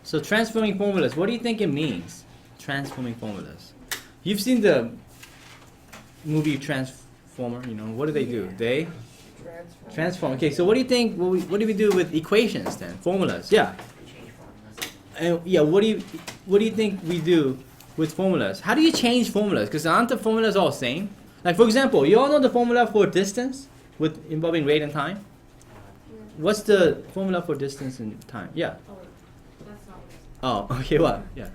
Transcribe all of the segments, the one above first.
So transforming formulas, what do you think it means? Transforming formulas. You've seen the movie Transformer, you know, what do they do? They transform. Okay, so what do you think, what do we do with equations then? Formulas, yeah. And yeah, what do you think we do with formulas? How do you change formulas? Because aren't the formulas all the same? Like for example, you all know the formula for distance with involving rate and time? What's the formula for distance and time? Yeah. Oh, wait. That's not what Oh, okay, what? Yeah.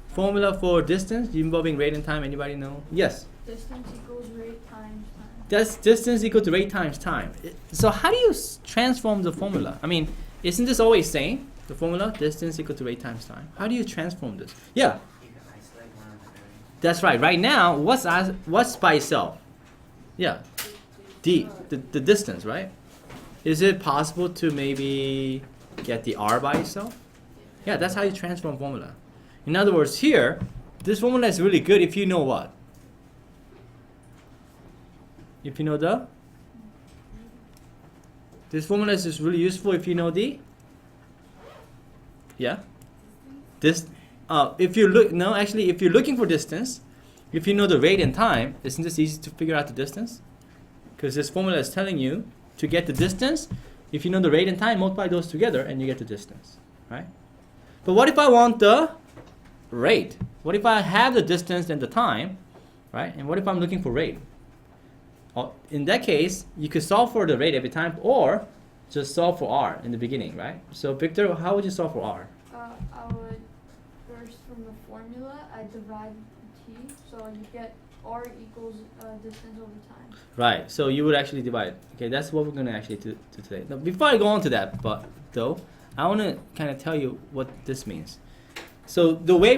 Formula for distance involving rate and time, anybody know? Yes. distance equals rate times time. That's distance equal to rate times time. So how do you transform the formula? I mean, isn't this always same? The formula, distance equal to rate times time. How do you transform this? Yeah. That's right. Right now, what's by itself? Yeah. D, the distance, right? Is it possible to maybe get the R by itself? Yeah, that's how you transform formula. In other words, here, this formula is really good if you know what? If you know this formula is just really useful if you know the, yeah, this, if you look, no, actually, if you're looking for distance, if you know the rate and time, isn't this easy to figure out the distance? Because this formula is telling you to get the distance, if you know the rate and time, multiply those together and you get the distance, right? But what if I want the rate? What if I have the distance and the time, right? And what if I'm looking for rate? In that case, you could solve for the rate every time or just solve for R in the beginning, right? So Victor, how would you solve for R? I would first from the formula, I divide t, so you get r equals distance over time. Right, so you would actually divide. Okay, that's what we're going to actually do today. Now, before I go on to that, I want to kind of tell you what this means. So the way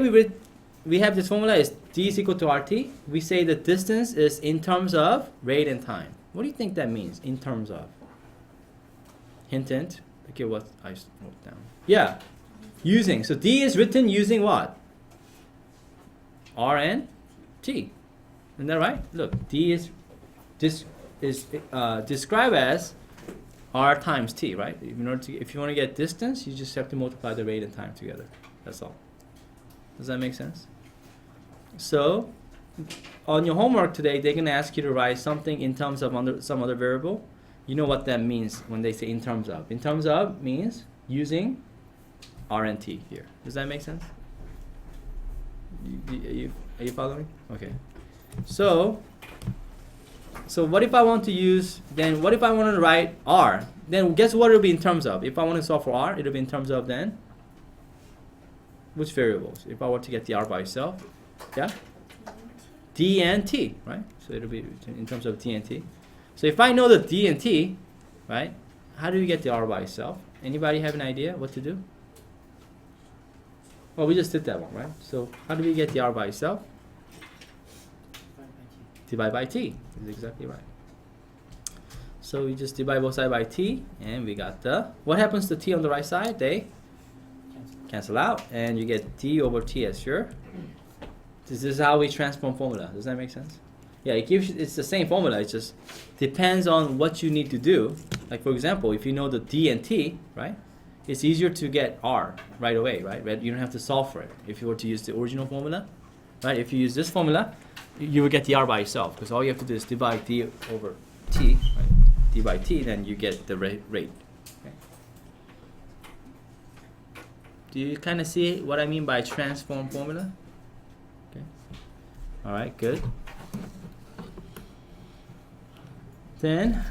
we have this formula is d is equal to rt. We say the distance is in terms of rate and time. What do you think that means, in terms of? Hint, hint. Okay, what I wrote down. Yeah, using. So d is written using what? R and t. Isn't that right? Look, d is described as r times t, right? If you want to get distance, you just have to multiply the rate and time together. That's all. Does that make sense? So, on your homework today, they're going to ask you to write something in terms of some other variable. You know what that means when they say in terms of. In terms of means using R and T here. Does that make sense? Are you following? Okay. So what if I want to use, then what if I want to write R? Then guess what it'll be in terms of? If I want to solve for R, it'll be in terms of then which variables? If I were to get the R by itself, yeah? D and T, right? So it'll be in terms of D and T. So if I know the D and T, right? How do we get the R by itself? Anybody have an idea what to do? Well, we just did that one, right? So how do we get the R by itself? Divide by T. That's exactly right. So we just divide both sides by T, and we got the, what happens to T on the right side? They cancel out, and you get D over T as your. This is how we transform formula. Does that make sense? Yeah, it gives you, it's the same formula. It just depends on what you need to do. Like for example, if you know the D and T, right? It's easier to get R right away, right? You don't have to solve for it. If you were to use the original formula, right? If you use this formula, you will get the R by itself, because all you have to do is divide D over T, right? D by T, then you get the rate. Okay. Do you kind of see what I mean by transform formula? Okay. All right, good. Then,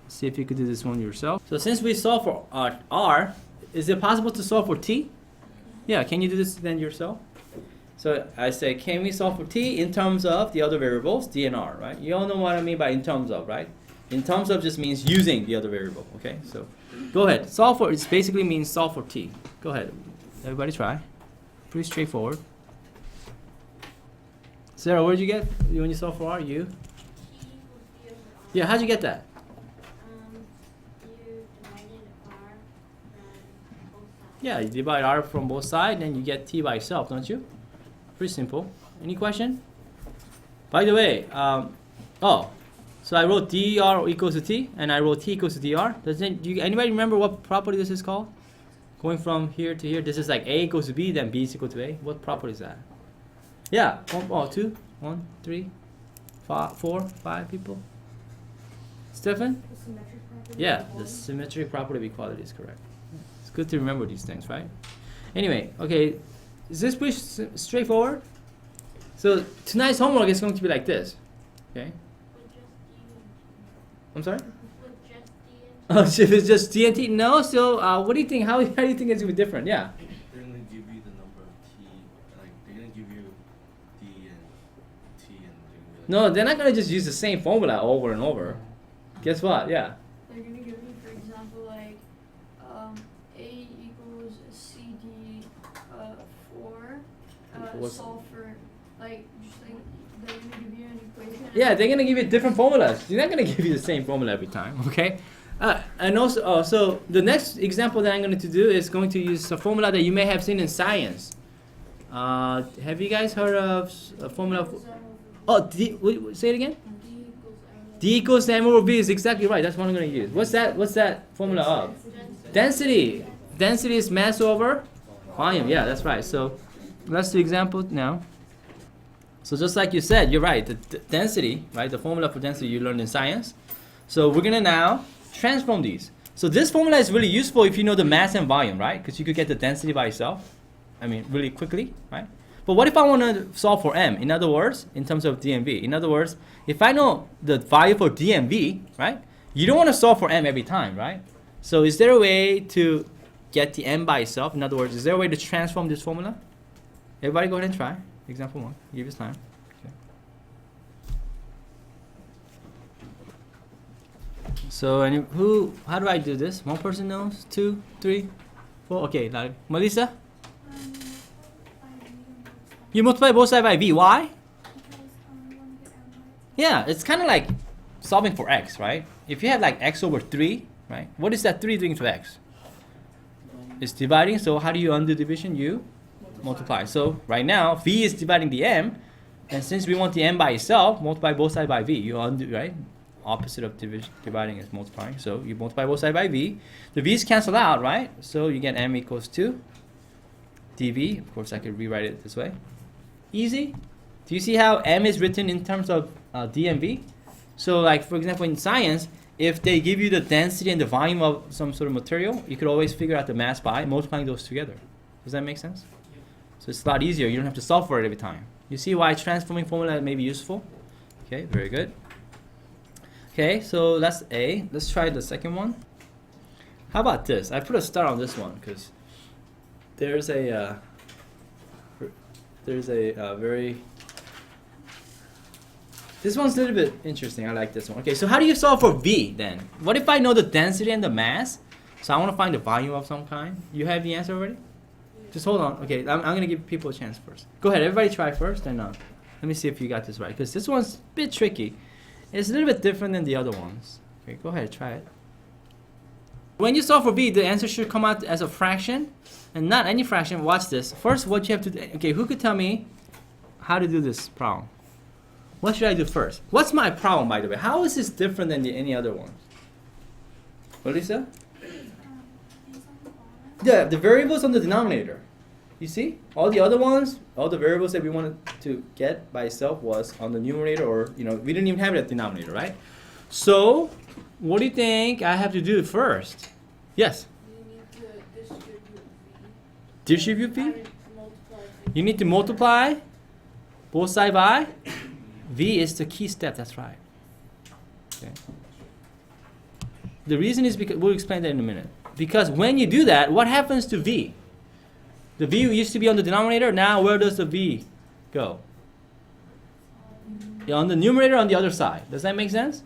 see if you could do this one yourself. So since we solve for R, is it possible to solve for T? Yeah, can you do this then yourself? So I say, can we solve for T in terms of the other variables, D and R, right? You all know what I mean by in terms of, right? In terms of just means using the other variable, okay? So go ahead, solve for, it basically means solve for T. Go ahead, everybody try. Pretty straightforward. Sarah, what did you get when you solve for R? You? Yeah, how'd you get that? You divided R from both sides. Yeah, you divide R from both sides, then you get T by itself, don't you? Pretty simple. Any question? By the way, so I wrote dr equals to T, and I wrote T equals to dr. Anybody remember what property this is called? going from here to here, this is like A equals to B, then B is equal to A. What property is that? Yeah, 2, 1, 3, 4, 5 people. Stefan? The symmetric property. Yeah, of the equality. symmetric property of equality is correct. It's good to remember these things, right? Anyway, okay, is this pretty straightforward? So tonight's homework is going to be like this, okay? With just D and I'm sorry? with just D and Oh, so if it's just D and T? No, so what do you think? How do you think it's going to be different? Yeah. They're gonna give you the number of T, like they're gonna give you D and T, and they're gonna be like, No, they're not going to just use the same formula over and over. Guess what? Yeah. They're gonna give you, for example, like A equals CD 4. What's- Solve for like just like they're gonna give you an equation. Yeah, they're going to give you different formulas. They're not going to give you the same formula every time, okay? And also, so the next example that I'm going to do is going to use a formula that you may have seen in science. Have you guys heard of a formula? Say it again? D equals M over V is exactly right. That's what I'm going to use. What's that formula of? Density. Density is mass over volume. Yeah, that's right. So let's do example now. So just like you said, you're right. The density, right? The formula for density you learned in science. So we're gonna now transform these. So this formula is really useful if you know the mass and volume, right? Because you could get the density by itself. I mean, really quickly, right? But what if I want to solve for M? In other words, in terms of D and V. In other words, if I know the value for D and V, right? You don't want to solve for M every time, right? So is there a way to get the M by itself? In other words, is there a way to transform this formula? Everybody go ahead and try. Example 1. Give us time. Okay. So, how do I do this? One person knows? 2, 3, 4. Okay, like Melissa? You multiply both sides by V. Why? Yeah, it's kind of like solving for X, right? If you have like X over 3, right? What is that 3 doing to X? It's dividing, so how do you undo division? You multiply. So right now, V is dividing the M, and since we want the M by itself, multiply both sides by V. You undo, right? Opposite of dividing is multiplying. So you multiply both sides by V. The V's cancel out, right? So you get M equals to dV. Of course, I could rewrite it this way. Easy. Do you see how M is written in terms of D and V? So like, for example, in science, if they give you the density and the volume of some sort of material, you could always figure out the mass by multiplying those together. Does that make sense? So it's a lot easier. You don't have to solve for it every time. You see why transforming formula may be useful? Okay, very good. Okay, so that's A. Let's try the second one. How about this? I put a star on this one because there's a very... This one's a little bit interesting. I like this one. Okay, so how do you solve for V then? What if I know the density and the mass? So I want to find the volume of some kind. You have the answer already? Just hold on. Okay, I'm going to give people a chance first. Go ahead, everybody try first, and let me see if you got this right. Because this one's a bit tricky. It's a little bit different than the other ones. Okay, go ahead, try it. When you solve for V, the answer should come out as a fraction, and not any fraction. Watch this. First, what you have to do. Okay, who could tell me how to do this problem? What should I do first? What's my problem, by the way? How is this different than any other one? Melissa? Yeah, the variables on the denominator. You see? All the other ones, all the variables that we wanted to get by itself was on the numerator, or, we didn't even have it at denominator, right? So, what do you think I have to do first? Yes? you need to distribute V. Distribute V? Add it to multiply V. You need to multiply both sides by V is the key step, that's right. Okay. The reason is because, we'll explain that in a minute. Because when you do that, what happens to V? The V used to be on the denominator, now where does the V go? Yeah, on the numerator on the other side. Does that make sense?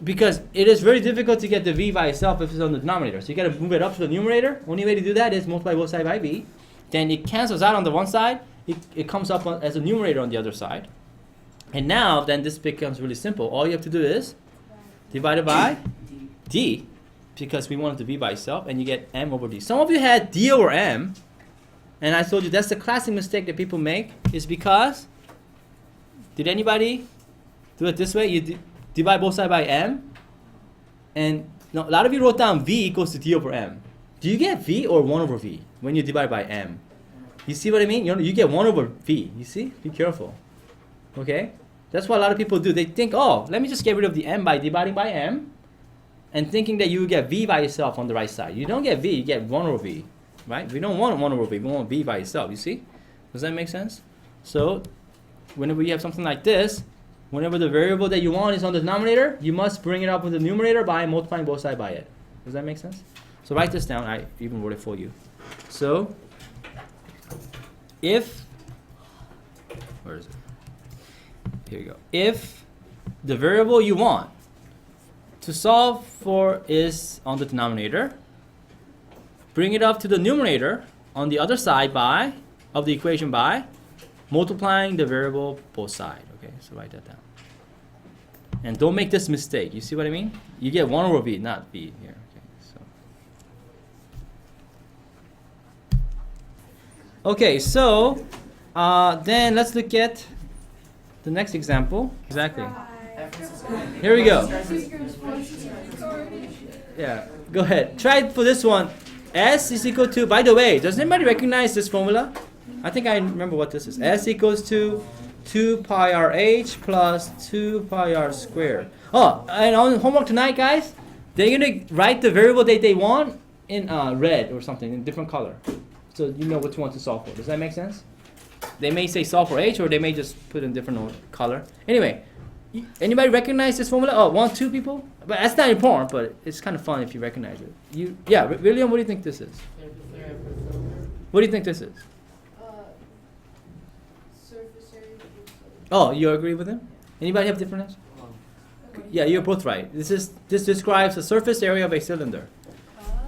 Because it is very difficult to get the V by itself if it's on the denominator. So you gotta move it up to the numerator. Only way to do that is multiply both sides by V. Then it cancels out on the one side, it comes up as a numerator on the other side. And now, then this becomes really simple. All you have to do is divide it by D, because we want it to be by itself, and you get M over D. Some of you had D over M, and I told you that's the classic mistake that people make, is because, did anybody do it this way? You divide both sides by M, and no, a lot of you wrote down V equals to D over M. do you get v or 1 over v when you divide by m? You see what I mean? You get 1 over v. You see? Be careful. Okay? That's what a lot of people do. They think, oh, let me just get rid of the m by dividing by m, and thinking that you will get v by itself on the right side. You don't get v, you get 1 over v. Right? We don't want 1 over v, we want v by itself. You see? Does that make sense? So, whenever you have something like this, whenever the variable that you want is on the denominator, you must bring it up with the numerator by multiplying both sides by it. Does that make sense? So write this down. I even wrote it for you. So, if, where is it? Here you go. If the variable you want to solve for is on the denominator, bring it up to the numerator on the other side by, of the equation by, multiplying the variable both sides. Okay, so write that down. And don't make this mistake. You see what I mean? You get 1 over v, not v here. Okay, so then let's look at the next example. Exactly. Here we go. Yeah, go ahead. Try it for this one. S is equal to, by the way, does anybody recognize this formula? I think I remember what this is. S equals to 2 pi r h plus 2 pi r squared. Oh, and on homework tonight, guys, they're going to write the variable that they want in red or something, in different color. So you know what you want to solve for. Does that make sense? They may say solve for h, or they may just put in different color. Anyway, anybody recognize this formula? Oh, 1, 2 people? But that's not important, but it's kind of fun if you recognize it. Yeah, William, what do you think this is? What do you think this is? Surface area. Oh, you agree with him? Anybody have different answers? Yeah, you're both right. This describes the surface area of a cylinder.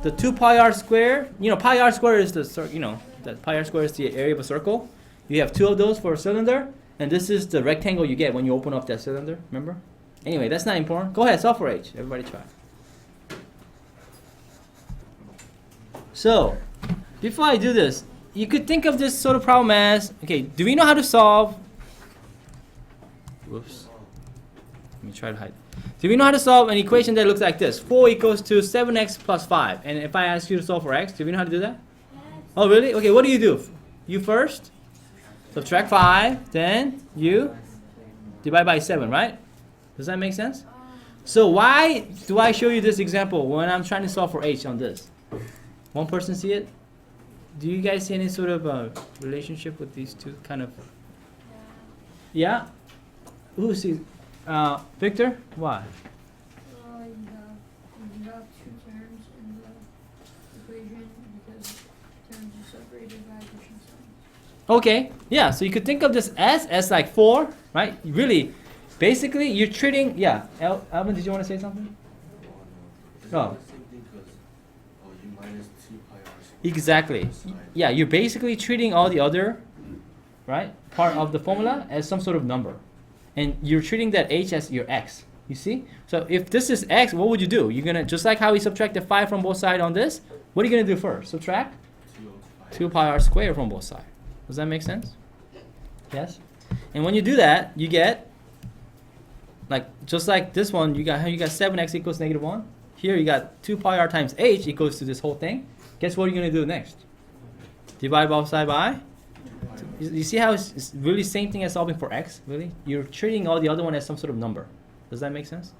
The 2 pi r squared, pi r squared is that pi r squared is the area of a circle. You have 2 of those for a cylinder, and this is the rectangle you get when you open up that cylinder, remember? Anyway, that's not important. Go ahead, solve for h. Everybody try. So, before I do this, you could think of this sort of problem as, okay, do we know how to solve? Whoops. Let me try to hide. Do we know how to solve an equation that looks like this? 4 equals to 7x plus 5. And if I ask you to solve for x, do we know how to do that? Yes. Oh, really? Okay, what do? You first subtract 5, then you divide by 7, right? Does that make sense? So why do I show you this example when I'm trying to solve for h on this? One person see it? Do you guys see any sort of relationship with these two kind of? Yeah? Who sees? Victor? Why? You have 2 terms in the equation because terms are separated by addition signs. Okay, yeah, so you could think of this as like 4, right? Really, basically, you're treating, yeah. Alvin, did you want to say something? Oh. You minus 2 pi r squared. Exactly. Yeah, you're basically treating all the other, right, part of the formula as some sort of number. And you're treating that h as your x. You see? So if this is x, what would you do? You're going to, just like how we subtracted 5 from both sides on this, what are you going to do first? Subtract 2 pi r squared from both sides. Does that make sense? Yes? And when you do that, you get, like, just like this one, you got 7x equals negative 1. Here you got 2 pi r times h equals to this whole thing. Guess what you're going to do next? Divide both sides by? You see how it's really same thing as solving for x, really? You're treating all the other one as some sort of number. Does that make sense?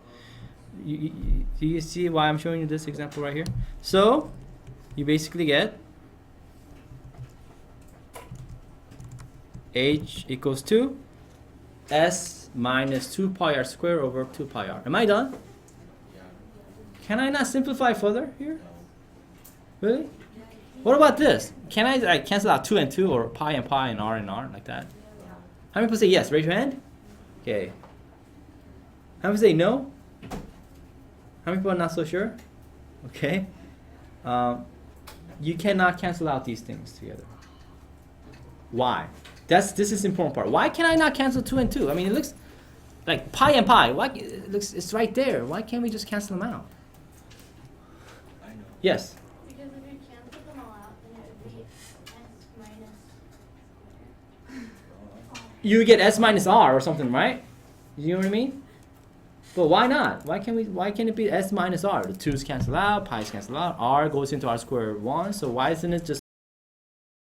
Do you see why I'm showing you this example right here? So, you basically get h equals to s minus 2 pi r squared over 2 pi r. Am I done? Yeah. Can I not simplify further here? Really? What about this? Can I like cancel out 2 and 2 or pi and r like that? How many people say yes? Raise your hand. Okay. How many say no? How many people are not so sure? Okay. You cannot cancel out these things together. Why? This is the important part. Why can I not cancel 2 and 2? I mean, it looks like pi and pi. Why? It's right there. Why can't we just cancel them out? I know. Yes. Because if you cancel them all out, then it would be s minus. You get s minus r or something, right? You know what I mean? But why not? Why can't it be s minus r? The 2's cancel out, pi's cancel out, r goes into r squared 1, so why isn't it just